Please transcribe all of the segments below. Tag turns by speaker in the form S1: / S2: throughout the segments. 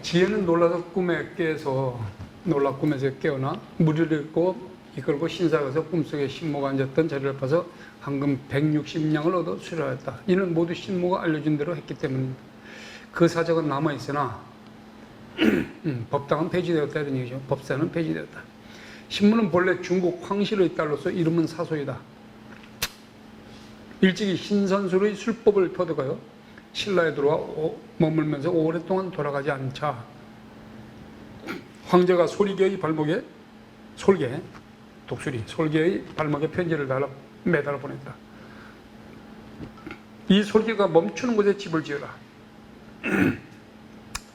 S1: 지혜는 놀라서 꿈에서 깨어나 무리를 이끌고 신사에서 꿈속에 신모가 앉았던 자리를 봐서 황금 160냥을 얻어 수료하였다. 이는 모두 신모가 알려준 대로 했기 때문입니다. 그 사적은 남아있으나 법당은 폐지되었다 이런 얘기죠. 법사는 폐지되었다. 신무는 본래 중국 황실의 딸로서 이름은 사소이다. 일찍이 신선술의 술법을 터득하여 신라에 들어와 머물면서 오랫동안 돌아가지 않자 황제가 솔개의 발목에 솔개의 발목에 편지를 매달아 보냈다. 이 솔개가 멈추는 곳에 집을 지어라.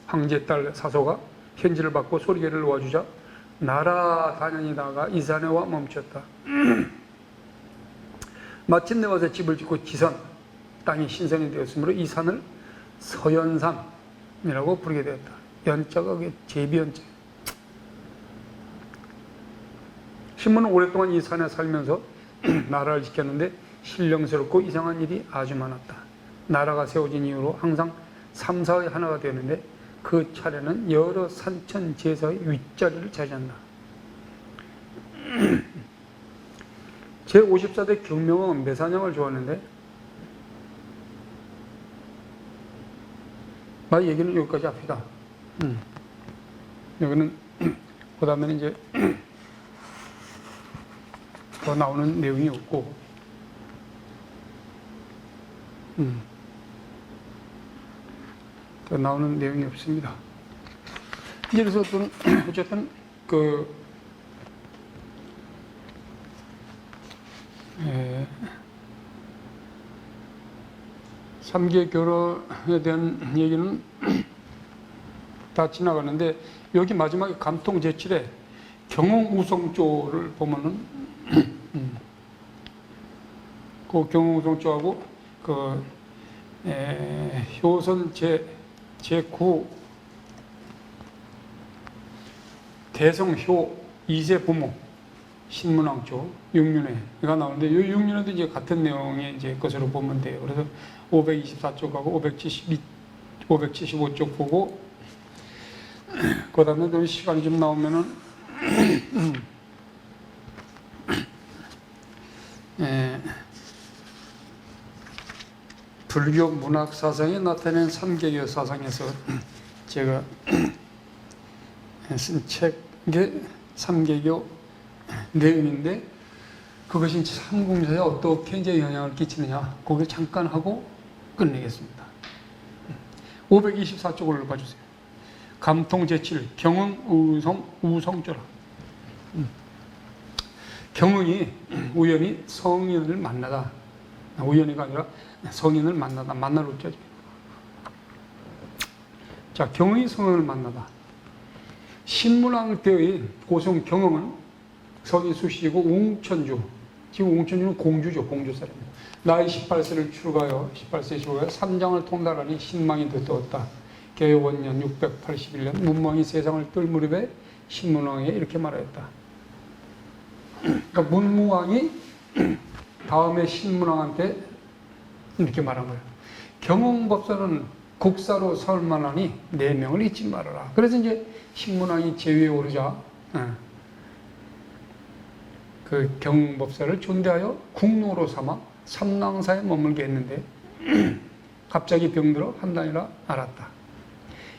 S1: 황제 딸 사소가 편지를 받고 솔개를 놓아주자 날아다니다가 이 산에 와 멈췄다. 마침내 와서 집을 짓고 지선, 땅이 신성이 되었으므로 이 산을 서연산이라고 부르게 되었다. 연자가 제비연자. 신무는 오랫동안 이 산에 살면서 나라를 지켰는데 신령스럽고 이상한 일이 아주 많았다. 나라가 세워진 이후로 항상 삼사의 하나가 되었는데 그 차례는 여러 산천 제사의 윗자리를 차지한다. 제54대 경명은 매사냥을 좋아하는데 나 얘기는 여기까지 합시다. 여기는 그 다음에는 이제 더 나오는 내용이 없고 더 나오는 내용이 없습니다. 그래서 어쨌든 삼계 결혼에 대한 얘기는 다 지나가는데 여기 마지막에 감통 제7에 경흥우성조를 보면은 그 경흥우성조하고 효선 제9 대성효 2세 부모 신문왕조 6년회가 나오는데 이 6년회도 이제 같은 내용의 이제 것으로 보면 돼요. 그래서 524쪽하고 575쪽 보고 그 다음에 좀 시간이 좀 나오면은 불교 문학 사상에 나타낸 삼계교 사상에서 제가 쓴 책의 삼계교 내용인데 그것이 삼국사에 어떻게 이제 영향을 끼치느냐 거기를 잠깐 하고 끝내겠습니다. 524쪽을 봐주세요. 감통 제7 경흥우성조라. 경흥이 우연히 성인을 만나다. 우연히가 아니라 성인을 만나다. 만날 우자죠. 자, 경흥이 성인을 만나다. 신문왕 때의 고성 경흥은 성이 수씨이고 웅천주. 지금 웅천주는 공주죠. 공주 사람입니다. 나이 18세를 출가하여 3장을 통달하니 신망이 들떠왔다. 개요원년 681년 문왕이 세상을 뜰 무렵에 신문왕에 이렇게 말하였다. 그러니까 문무왕이 다음에 신문왕한테 이렇게 말한 거예요. 경흥법사는 국사로 설만하니 내 명을 잊지 말아라. 그래서 이제 신문왕이 제위에 오르자 그 경흥법사를 존대하여 국노로 삼아 삼랑사에 머물게 했는데 갑자기 병들어 한 달이나 앓았다.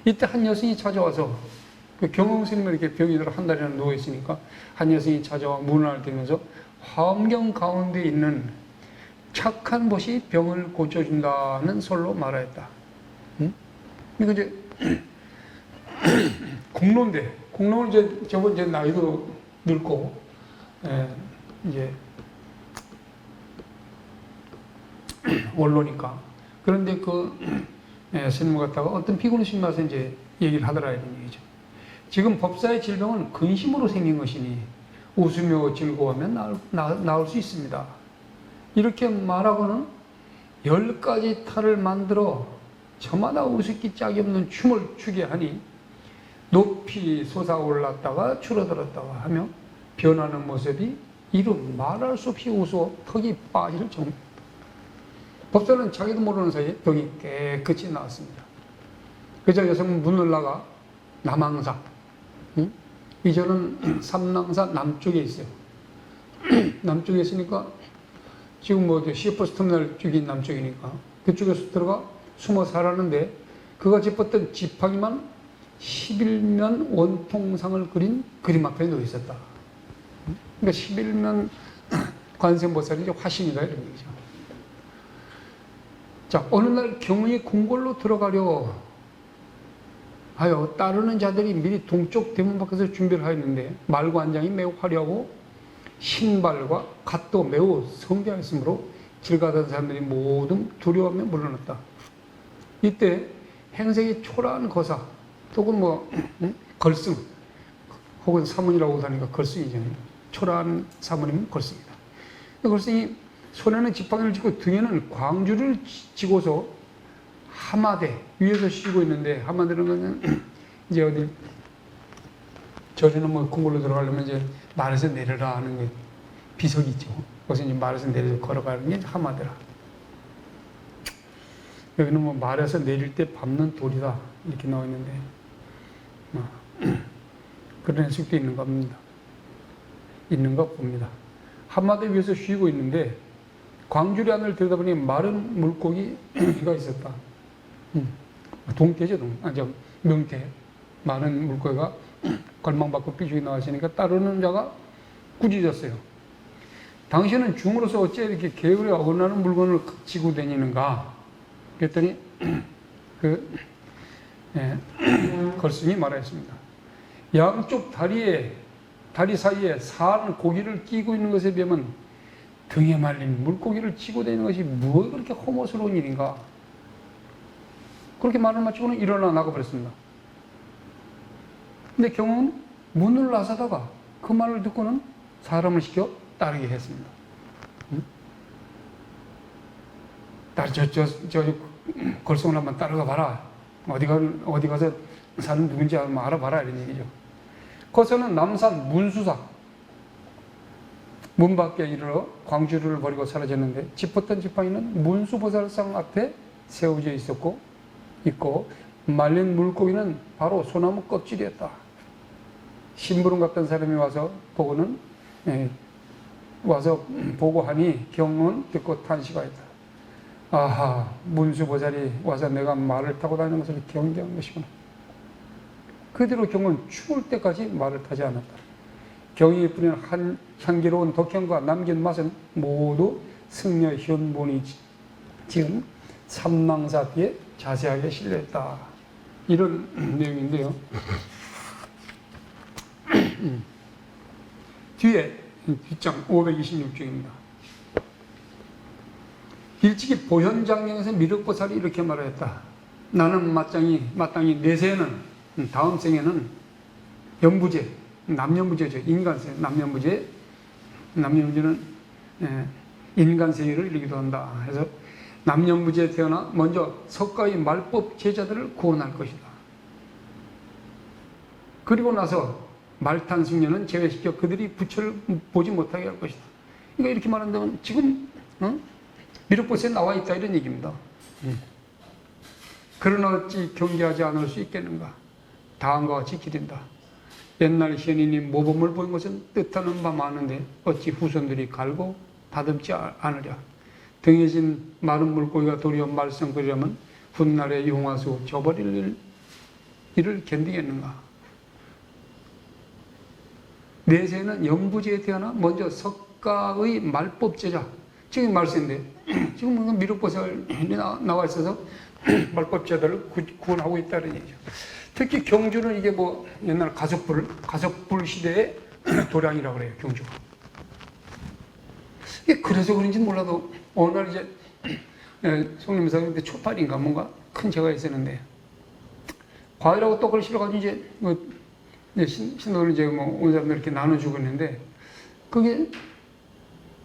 S1: 이때 한 여성이 찾아와서 그 경흥스님은 이렇게 병이 들어 한 달이나 누워있으니까 한 여성이 찾아와 문안을 들면서 화엄경 가운데 있는 착한 벗이 병을 고쳐준다는 설로 말하였다. 이거 이제 공로인데 공로는 이제 저번 이제 나이도 늙고 이제 원로니까 그런데 스님을 갖다가 어떤 피곤을 심어서 이제 얘기를 하더라 이런 얘기죠. 지금 법사의 질병은 근심으로 생긴 것이니 웃으며 즐거워하면 나을 수 있습니다. 이렇게 말하고는 10가지 탈을 만들어 저마다 우습기 짝이 없는 춤을 추게 하니 높이 솟아올랐다가 줄어들었다가 하며 변하는 모습이 이루 말할 수 없이 우스워 턱이 빠질 정도. 법사는 자기도 모르는 사이에 병이 깨끗이 나았습니다. 그저 여성은 문을 나가 남항사. 응? 이전은 삼랑사 남쪽에 있어요. 남쪽에 있으니까 지금 뭐 시외버스 터미널 쪽이 남쪽이니까 그쪽에서 들어가 숨어 살았는데 그가 짚었던 지팡이만 11면 원통상을 그린 그림 앞에 놓여 있었다. 그러니까 11면 관세음보살이 이제 화신이다 이런 얘기죠. 자, 어느 날 경의 궁궐로 들어가려 하여 따르는 자들이 미리 동쪽 대문 밖에서 준비를 하였는데 말과 안장이 매우 화려하고 신발과 갓도 매우 성대하였으므로 길 가던 사람들이 모두 두려워하며 물러났다. 이때 행색이 초라한 거사 혹은 뭐 걸승 혹은 사문이라고 하니까 걸승이잖아요. 초라한 사문이면 걸승이다. 걸승이 손에는 지팡이를 쥐고 등에는 광주를 쥐고서 하마대 위에서 쉬고 있는데, 하마대는 거는 이제 어디 저리는 뭐 궁궐로 들어가려면 이제 말에서 내려라 하는 게 비석이 있죠. 거기서 이제 말에서 내려서 걸어가는 게 하마대라. 여기는 뭐 말에서 내릴 때 밟는 돌이다 이렇게 나와 있는데 그런 해석도 있는가 봅니다. 있는가 봅니다. 한마대 위에서 쉬고 있는데 광주리 안을 들여다보니 마른 물고기가 있었다. 동태죠, 명태. 많은 물고기가 걸망 밖으로 삐죽이 나왔으니까 따르는 자가 꾸짖었어요. 당신은 중으로서 어째 이렇게 계율에 어긋나는 물건을 지고 다니는가? 그랬더니 걸승이 말하였습니다. 양쪽 다리 사이에 산 고기를 끼고 있는 것에 비하면 등에 말린 물고기를 지고 다니는 것이 무엇이 그렇게 혐오스러운 일인가? 그렇게 말을 마치고는 일어나 나가버렸습니다. 근데 경호는 문을 나서다가 그 말을 듣고는 사람을 시켜 따르게 했습니다. 걸승을 한번 따라가 봐라. 어디 가서 사는 누군지 한번 알아봐라 이런 얘기죠. 거기서는 남산 문수사 문 밖에 이르러 광주를 버리고 사라졌는데 짚었던 지팡이는 문수보살상 앞에 세워져 있고 말린 물고기는 바로 소나무 껍질이었다. 심부름 갔던 사람이 와서 보고 하니 경은 듣고 탄식하였다. 아하, 문수보살이 와서 내가 말을 타고 다니는 것을 경계한 것이구나. 그대로 경은 죽을 때까지 말을 타지 않았다. 경이 뿌리는 향기로운 덕향과 남긴 맛은 모두 승려 현본이 지은 삼망사피에 자세하게 실려있다. 이런 내용인데요. 뒤에 뒷장 526쪽입니다. 일찍이 보현장경에서 미륵보살이 이렇게 말하였다. 나는 마땅히 내세에는 다음 생에는 연부제, 남연부제죠. 인간세, 남연부제는 인간세계를 이루기도 한다. 그래서 남연부제에 태어나 먼저 석가의 말법 제자들을 구원할 것이다. 그리고 나서 말탄 승려는 제외시켜 그들이 부처를 보지 못하게 할 것이다. 그러니까 이렇게 말한다면 지금 미륵보살에 나와 있다 이런 얘기입니다. 그러나 어찌 경계하지 않을 수 있겠는가? 다음과 같이 기린다. 옛날 현인이 모범을 보인 것은 뜻하는 바 많은데 어찌 후손들이 갈고 다듬지 않으랴. 등에 진 마른 물고기가 도리어 말썽거리려면 훗날의 용화수 저버릴 일을 견디겠는가. 내세는 연부제에 태어나 먼저 석가의 말법제자, 지금 말세인데 지금 미륵보살이 나와 있어서 말법제자들을 구원하고 있다는 얘기죠. 특히 경주는 이게 뭐 옛날 가석불 시대의 도량이라고 그래요, 경주가. 이게 그래서 그런지는 몰라도 어느 날 이제 송림사한테 초팔인가 뭔가 큰 제가 있었는데 과일하고 떡을 실어가지고 이제 신도를 이제 뭐 온 사람들 이렇게 나눠주고 있는데 그게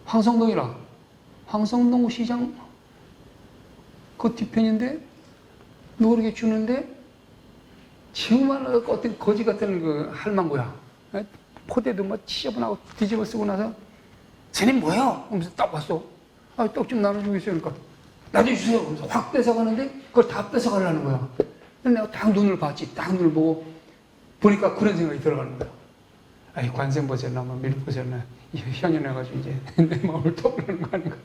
S1: 황성동이라 황성동 시장 그 뒤편인데 누구 이렇게 주는데 정말 어떤 거지 같은 그 할망구야. 포대도 뭐 지저분하고 뒤집어 쓰고 나서 쟤네 뭐예요? 하면서 딱 왔어. 떡 좀 나눠주고 있어요. 그러니까 나도 주세요. 하면서 확 뺏어가는데 그걸 다 뺏어가려는 거야. 내가 딱 눈을 봤지. 딱 눈을 보고 보니까 그런 생각이 들어가는 거야. 아이, 관생 보셨나, 뭐, 밀 보셨나, 향연해가지고 이제 내 마음을 떠보려는 거 아닌가.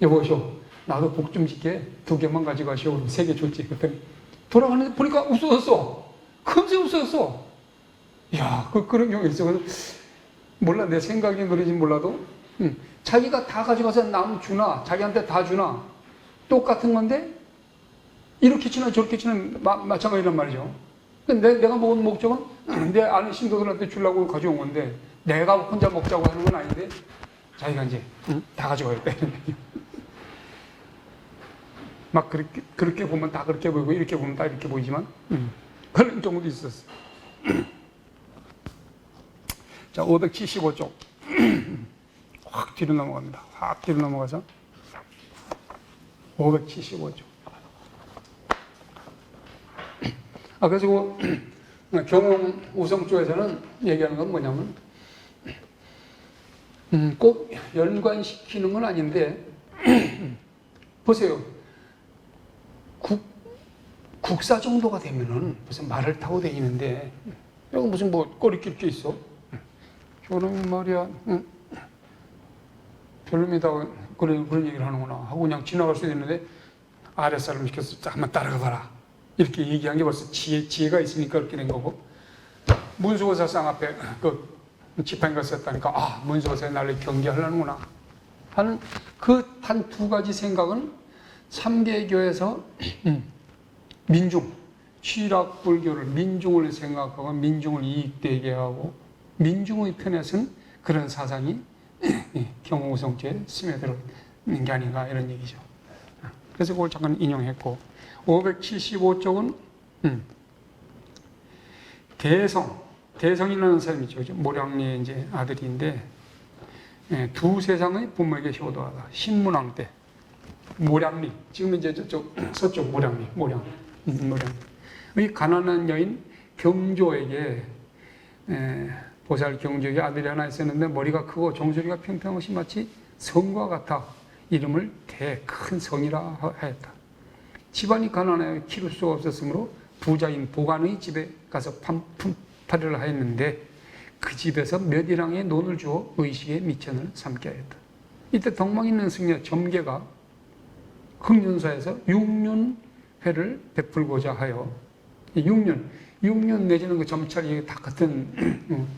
S1: 여보시오, 나도 복 좀 짓게 2개만 가지고 가시오. 그럼 3개 줬지. 그랬더니 돌아가는데 보니까 없어졌어. 금세 없어졌어. 이야, 그런 경우 있어. 몰라, 내 생각이 그러진 몰라도, 자기가 다 가져가서 남 주나, 자기한테 다 주나, 똑같은 건데, 이렇게 치나 저렇게 치는 마찬가지란 말이죠. 근데 내가 먹은 목적은 내 아는 신도들한테 주려고 가져온 건데, 내가 혼자 먹자고 하는 건 아닌데, 자기가 이제 다 가져가겠다. 막 그렇게 보면 다 그렇게 보이고, 이렇게 보면 다 이렇게 보이지만, 그런 경우도 있었어. 자, 575쪽. 확 뒤로 넘어갑니다. 확 뒤로 넘어가서 575쪽. 그래서 경영 우성 쪽에서는 얘기하는 건 뭐냐면, 꼭 연관시키는 건 아닌데, 보세요. 국사 정도가 되면은 무슨 말을 타고 다니는데, 여기 무슨 뭐 꼬리낄 게 있어? 저놈이 말이야, 별로입니다. 그런 얘기를 하는구나 하고 그냥 지나갈 수도 있는데, 아랫사람 시켜서 한번 따라가 봐라. 이렇게 얘기한 게 벌써 지혜가 있으니까 그렇게 된 거고, 문수거사상 앞에 지팡이 갔었다니까, 문수거사에 나를 경계하려는구나 하는 그 단 2가지 생각은 3개교에서 민중, 취락불교를 민중을 생각하고 민중을 이익되게 하고 민중의 편에 선 그런 사상이 경우성조에 스며들어 있는 게 아닌가, 이런 얘기죠. 그래서 그걸 잠깐 인용했고, 575쪽은 대성이라는 사람이 있죠. 모량리의 이제 아들인데, 두 세상의 부모에게 효도하다. 신문왕 때 모량리, 지금 이제 저쪽 서쪽 모량리. 이 가난한 여인 경조에게, 보살 경조에게 아들이 하나 있었는데 머리가 크고 종소리가 평평한 것이 마치 성과 같아 이름을 큰 성이라 하였다. 집안이 가난하여 키울 수가 없었으므로 부자인 보관의 집에 가서 판풀이를 하였는데, 그 집에서 몇 일왕의 논을 주어 의식의 미천을 삼게 하였다. 이때 덕망 있는 승려 점계가 흥륜사에서 6륜회를 베풀고자 하여, 6륜 내지는 그 점찰이 다 같은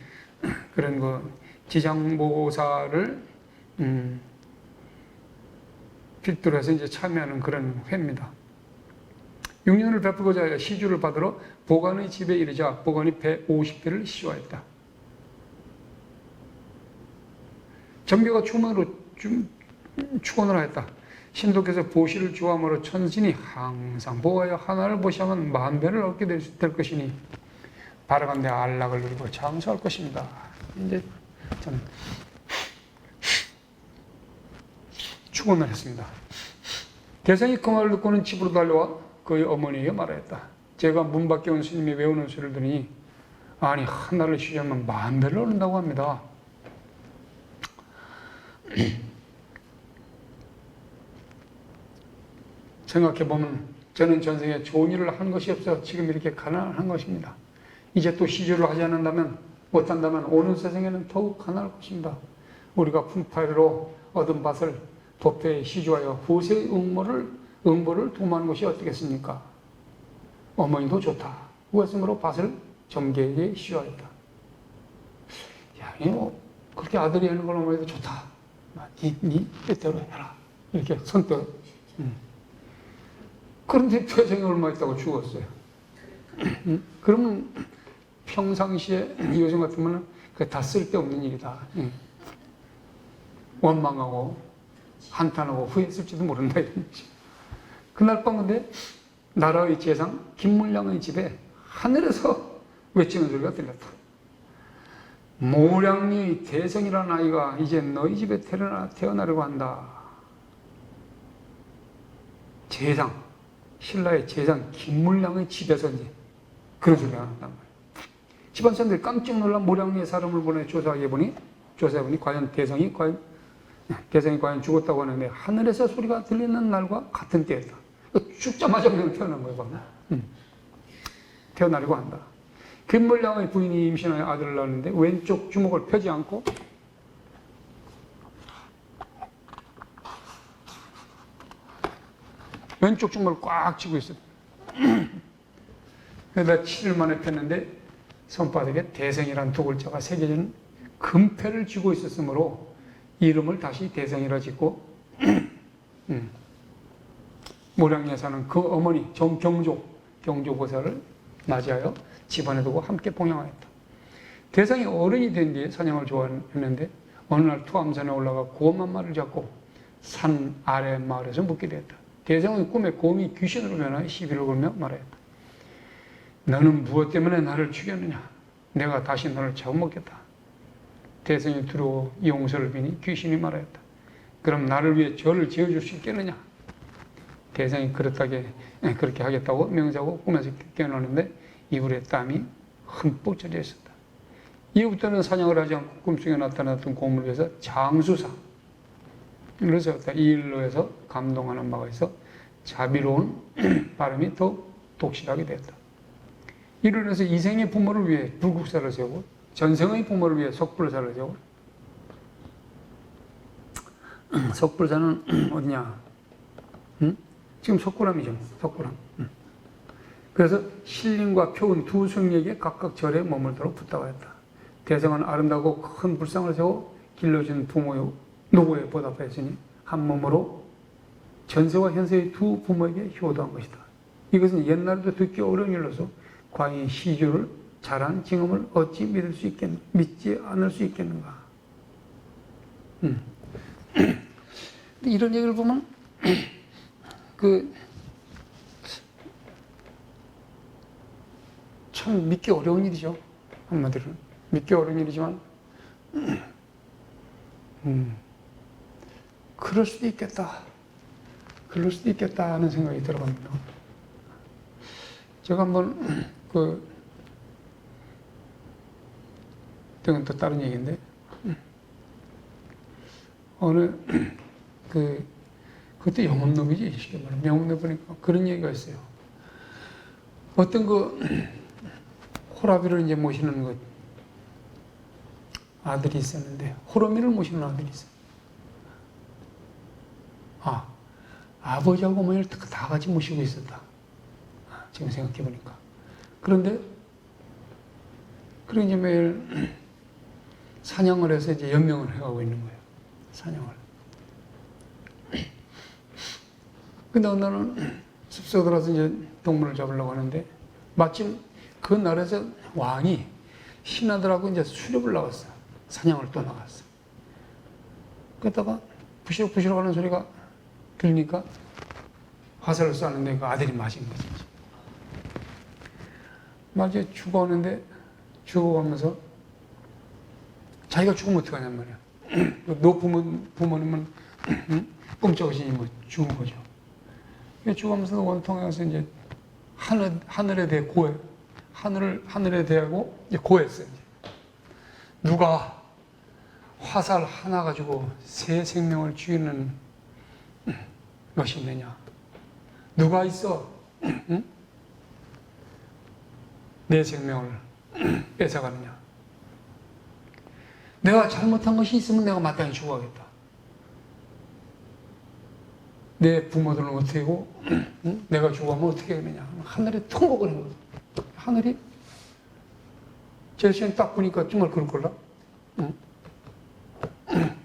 S1: 그런 그 지장보사를 필두로 해서 이제 참여하는 그런 회입니다. 6년을 베풀고자 하여 시주를 받으러 보관의 집에 이르자 보관이 배 50대를 시주하였다. 점교가 축원을 하였다. 신도께서 보시를 주함으로 천신이 항상 보아여 하나를 보시하면 만배를 얻게 될 것이니 바라간대 안락을 누리고 장수할 것입니다. 이제 저는 축원을 했습니다. 대성이 그 말을 듣고는 집으로 달려와 그의 어머니에게 말하였다. 제가 문 밖에 온 스님이 외우는 소리를 들으니, 아니 하나를 쉬자면 만배를 얻는다고 합니다. 생각해보면 저는 전생에 좋은 일을 한 것이 없어 지금 이렇게 가난한 것입니다. 이제 또 시주를 하지 않는다면, 못한다면 오는 세상에는 더욱 가난할 것입니다. 우리가 품팔이로 얻은 밭을 도표에 시주하여 후세의 응보를 도모하는 것이 어떻겠습니까? 어머니도 좋다. 그것으로 밭을 점계에게 시주하였다. 야, 이거 그렇게 아들이 하는 걸 어머니도 좋다. 네 뜻대로 해라. 이렇게 선뜻. 그런데 퇴생이 얼마 있다고 죽었어요. 그러면 평상시에 요즘 같으면 그게 다 쓸데없는 일이다. 원망하고 한탄하고 후회했을지도 모른다, 이런 거지. 그날 밤 근데 나라의 재상 김물량의 집에 하늘에서 외치는 소리가 들렸다. 모량리의 대성이라는 아이가 이제 너희 집에 태어나려고 한다. 재상, 신라의 재상 김물량의 집에서 이제 그런 소리가 난단 말이에요. 집안 사람들이 깜짝 놀란 모량리의 사람을 보내 조사해보니 과연 대성이 과연 죽었다고 하는데, 하늘에서 소리가 들리는 날과 같은 때였다. 죽자마자 그냥 태어난 거예요. 태어나려고 한다. 김물량의 부인이 임신하여 아들을 낳았는데 왼쪽 주먹을 펴지 않고 왼쪽 주먹을 꽉 쥐고 있었다. 그러다 7일 만에 폈는데 손바닥에 대성이라는 두 글자가 새겨진 금패를 쥐고 있었으므로 이름을 다시 대성이라 짓고 모량리에 사는 그 어머니 경조보살을 맞이하여 집안에 두고 함께 봉양하였다. 대성이 어른이 된 뒤에 사냥을 좋아했는데 어느 날 투암산에 올라가 곰 한 마리를 잡고 산 아래 마을에서 묵게 되었다. 대성의 꿈에 곰이 귀신으로 변하여 시비를 걸며 말하였다. 너는 무엇 때문에 나를 죽였느냐? 내가 다시 너를 잡아먹겠다. 대성이 두려워 용서를 비니 귀신이 말하였다. 그럼 나를 위해 절을 지어줄 수 있겠느냐? 대성이 그렇게 하겠다고 명세하고 꿈에서 깨어나는데 이불에 땀이 흠뻑 젖어 있었다. 이후부터는 사냥을 하지 않고 꿈속에 나타났던 곰을 위해서 장수사 를 세웠다. 이 일로 해서 감동하는 바가 있어 자비로운 발음이 더 독실하게 됐다. 이로 인해서 이생의 부모를 위해 불국사를 세우고 전생의 부모를 위해 석불사를 세우고 석불사는 어디냐? 지금 석굴암이죠. 석굴암. 그래서 신림과 표은 두 성에게 각각 절에 머물도록 부탁하였다. 대성은 아름다고 큰 불상을 세워 길러준 부모의 노고에 보답했으니 한 몸으로 전세와 현세의 두 부모에게 효도한 것이다. 이것은 옛날에도 듣기 어려운 일로서 과인이 시주를 잘한 징험을 어찌 믿지 않을 수 있겠는가. 이런 얘기를 보면 참 믿기 어려운 일이죠. 한마디로 믿기 어려운 일이지만 그럴 수도 있겠다. 그럴 수도 있겠다 하는 생각이 들어갑니다. 제가 한번 이건 또 다른 얘기인데 어느 그것도 영업노비지 쉽게 말하면 영업노비 보니까 그런 얘기가 있어요. 어떤 호라비를 이제 모시는 아들이 있었는데 호러미를 모시는 아들이 있어요. 아버지하고 어머니를 다 같이 모시고 있었다. 지금 생각해 보니까. 그런데 이제 매일 사냥을 해서 이제 연명을 해가고 있는 거예요. 사냥을. 근데 어느 날은 숲속에 들어서 이제 동물을 잡으려고 하는데 마침 그 나라에서 왕이 신하들하고 이제 수렵을 나갔어요. 사냥을 또 나갔어. 그러다가 부시럭부시럭 하는 소리가 들리니까 화살을 쏘는데 그 아들이 맞은 거지. 맞아 죽어오는데 죽어가면서 자기가 죽으면 어떡하냔 말이야. 너 부모님은 꿈쩍으시니 뭐 죽은 거죠. 죽으면서 원통에 가서 이제 하늘에 대해 고해. 하늘에 대하고 이제 고했어요. 누가 화살 하나 가지고 새 생명을 죽이는 것이 있느냐? 누가 있어? 응? 내 생명을 뺏어가느냐? 내가 잘못한 것이 있으면 내가 마땅히 죽어야겠다. 내 부모들은 어떻게 하고 응? 내가 죽어가면 어떻게 하느냐? 하늘에 통곡을 한 거예요. 하늘이 제 시간 딱 보니까 정말 그럴 걸라. 응?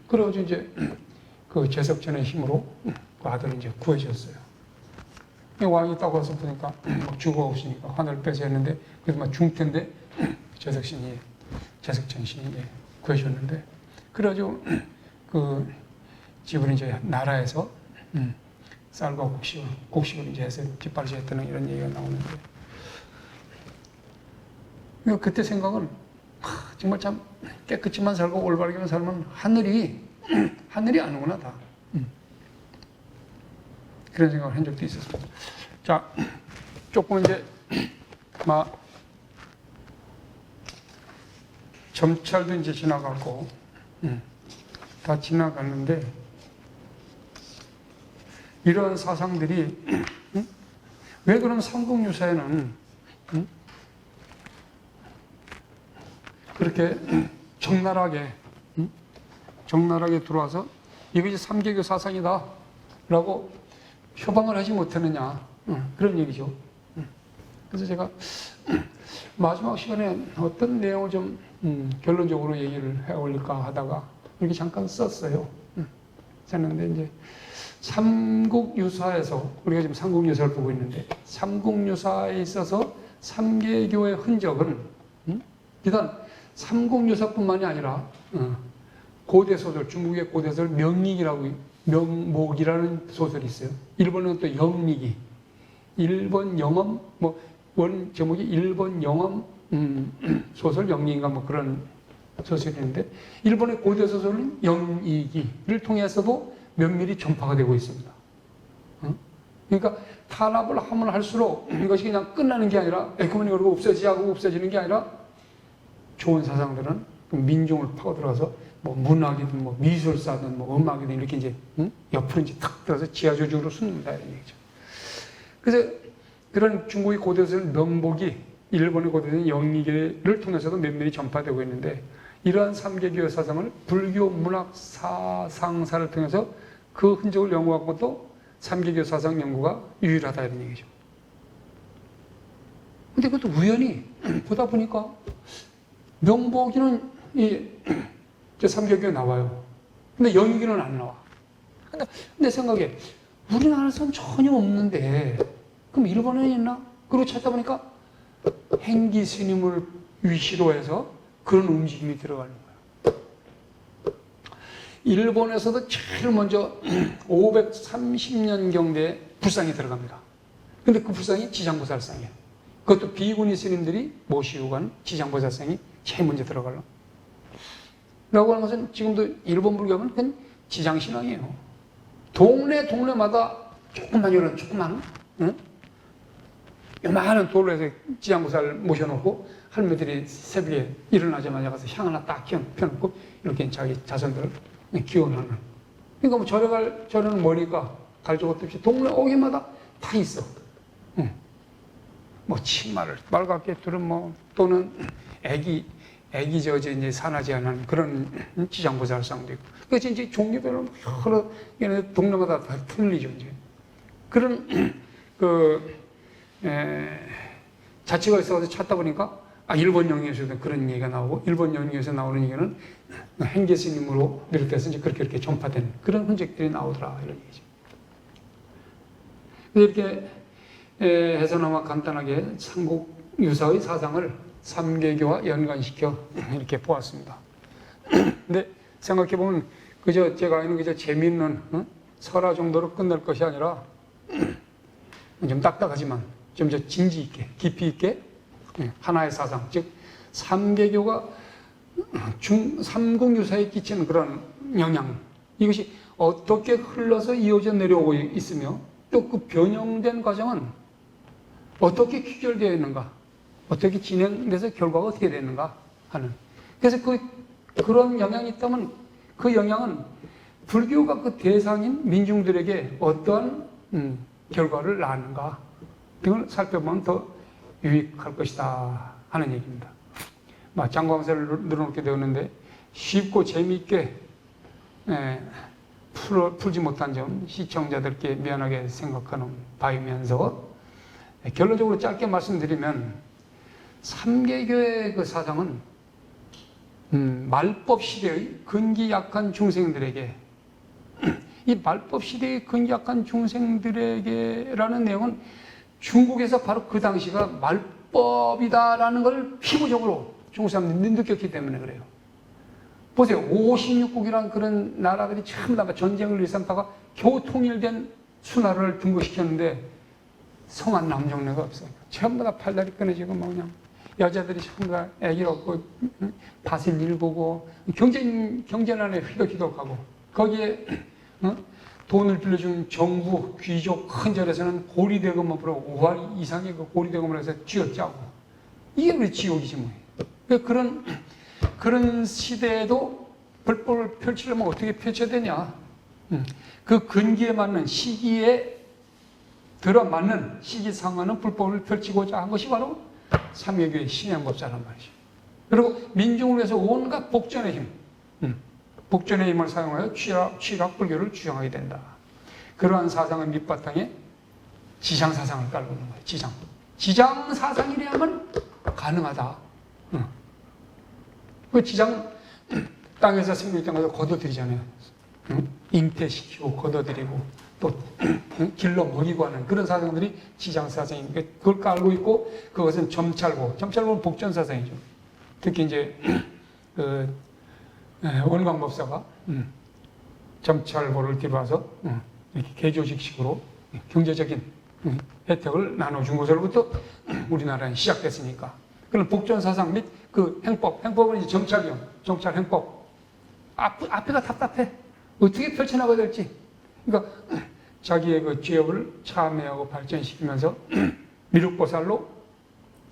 S1: 그래가지고 이제 그 제석전의 힘으로 그 아들을 이제 구해줬어요. 왕이 딱 와서 보니까 막 죽어오시니까 하늘을 뺏어 했는데 그래도 막 중태인데 제석전 신이 구해줬는데 그래가지고 그 집을 이제 나라에서 쌀과 곡식을 이제 해서 뒷발질 했다는 이런 얘기가 나오는데 그때 생각은 정말 참 깨끗이만 살고 올바르게만 살면 하늘이 아는구나 다. 그런 생각을 한 적도 있었습니다. 자, 조금 이제 점찰도 이제 지나갔고 다 지나갔는데 이러한 사상들이 왜 그럼 삼국유사에는 그렇게 적나라하게 들어와서 이것이 3개교 사상이다 라고 표방을 하지 못했느냐, 그런 얘기죠. 그래서 제가 마지막 시간에 어떤 내용을 좀 결론적으로 얘기를 해 올릴까 하다가 이렇게 잠깐 썼어요. 썼는데 이제 삼국유사에서, 우리가 지금 삼국유사를 보고 있는데, 삼국유사에 있어서 3개교의 흔적은 일단 삼국유사뿐만이 아니라 고대 소설, 중국의 고대 소설 명목이라는 소설이 있어요. 일본은 또 영리기, 일본 영엄, 원 제목이 일본 영엄 소설 영리인가 그런 소설인데, 일본의 고대 소설은 영이기를 통해서도 면밀히 전파가 되고 있습니다. 그러니까 탄압을 하면 할수록 이것이 그냥 끝나는 게 아니라 에코머니 걸고 없어지는 게 아니라 좋은 사상들은 민중을 파고들어서 문학이든 미술사든 음악이든 이렇게 이제 옆으로 이제 탁 들어서 지하조직으로 숨는다 이런 얘기죠. 그래서 그런 중국의 고대소설 명복이 일본의 고대소설 영리계를 통해서도 면밀히 전파되고 있는데, 이러한 3개교의 사상을 불교 문학 사상사를 통해서 그 흔적을 연구한 것도 3개교 사상 연구가 유일하다 이런 얘기죠. 근데 그것도 우연히 보다 보니까 명복이는 이 3개교에 나와요. 근데 영리기는 안 나와. 근데 내 생각에 우리나라에서는 전혀 없는데 그럼 일본에 있나? 그리고 찾아보니까 행기 스님을 위시로 해서 그런 움직임이 들어가는 거예요. 일본에서도 제일 먼저 530년경대에 불상이 들어갑니다. 근데 그 불상이 지장보살상이에요. 그것도 비구니 스님들이 모시고 간 지장보살상이 제일 먼저 들어가려. 라고 하는 것은 지금도 일본 불교하면 그건 지장신앙이에요. 동네마다 조그만 요만한 돌로 해서 지장보살 모셔놓고 할머니들이 새벽에 일어나자마자 가서 향 하나 딱 펴놓고 이렇게 자기 자손들을 기원하는. 그러니까 절에는 머니까 갈 적 없이 동네 오기마다 다 있어. 치마를 빨갛게 두른 또는 애기 이제 산하지 않은 그런 지장보살상도 있고. 그래서 이제 종교별로 여러 동네마다 다 틀리죠, 이제. 그런 자치가 있어서 찾다 보니까 일본 영리에서도 그런 얘기가 나오고, 일본 영리에서 나오는 얘기는 행계 스님으로 비롯해서 이제 그렇게 전파된 그런 흔적들이 나오더라 이런 얘기죠. 이렇게 해서나마 간단하게 삼국 유사의 사상을 3개교와 연관시켜 이렇게 보았습니다. 근데 생각해보면 그저 제가 아는 그저 재미있는 설화 정도로 끝날 것이 아니라 좀 딱딱하지만 좀 더 진지 있게 깊이 있게 하나의 사상, 즉 3개교가 삼국유사에 끼치는 그런 영향, 이것이 어떻게 흘러서 이어져 내려오고 있으며 또 그 변형된 과정은 어떻게 귀결되어 있는가, 어떻게 진행돼서 결과가 어떻게 되는가 하는. 그래서 그런 영향이 있다면 그 영향은 불교가 그 대상인 민중들에게 어떠한 결과를 낳는가, 이걸 살펴보면 더 유익할 것이다 하는 얘기입니다. 장광세를 늘어놓게 되었는데 쉽고 재미있게 풀지 못한 점 시청자들께 미안하게 생각하는 바이면서 결론적으로 짧게 말씀드리면 3개교의 그 사상은 말법 시대의 근기 약한 중생들에게, 이 말법 시대의 근기 약한 중생들에게라는 내용은 중국에서 바로 그 당시가 말법이다라는 걸 피부적으로 중국 사람들이 느꼈기 때문에 그래요. 보세요. 56국이란 그런 나라들이 전부 다 전쟁을 일삼다가 겨우 통일된 수나라를 등극시켰는데 성한 남정네가 없어요. 전부 다 팔다리 끊어지고 그냥 여자들이 전부 다 애기 얻고 밭을 일구고 경제난에 휘덕휘덕하고, 거기에 돈을 빌려준 정부, 귀족, 큰 절에서는 고리대금을 부르고 5할 이상의 그 고리대금을 해서 쥐어짜고, 이게 우리 지옥이지 뭐. 그런 시대에도 불법을 펼치려면 어떻게 펼쳐야 되냐. 그 근기에 맞는 시기에 들어맞는 시기상하는 불법을 펼치고자 한 것이 바로 삼회교의 신양법사란 말이죠. 그리고 민중을 위해서 온갖 복전의 힘, 복전의 힘을 사용하여 취락 불교를 주장하게 된다. 그러한 사상의 밑바탕에 지장 사상을 깔고 있는 거예요. 지장 사상이라면 가능하다. 그 지장 땅에서 생길 때마다 걷어들이잖아요. 잉태시키고 걷어들이고 또 길러 먹이고 하는 그런 사상들이 지장 사상이니까 그걸 깔고 있고, 그것은 점찰고는 복전 사상이죠. 특히 이제 원광법사가 점찰고를 들어와서 이렇게 개조직식으로 경제적인 혜택을 나눠준 것으로부터 우리나라는 시작됐으니까. 그런 복전 사상 및 그 행법은 이제 정찰 행법. 앞에가 답답해. 어떻게 펼쳐나가야 될지. 그러니까 자기의 그 죄업을 참여하고 발전시키면서 미륵보살로,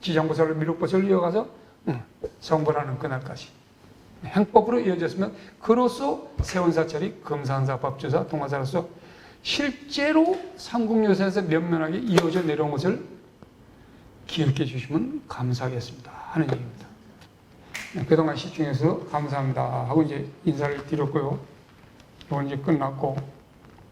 S1: 지장보살로 미륵보살로 이어가서 성불하는 그날까지 행법으로 이어졌으면, 그로써 세원사찰이 금산사, 법주사, 동화사로서 실제로 삼국유사에서 면면하게 이어져 내려온 것을 기억해 주시면 감사하겠습니다 하는 얘기입니다. 그동안 시청해서 감사합니다 하고 이제 인사를 드렸고요. 이건 이제 끝났고,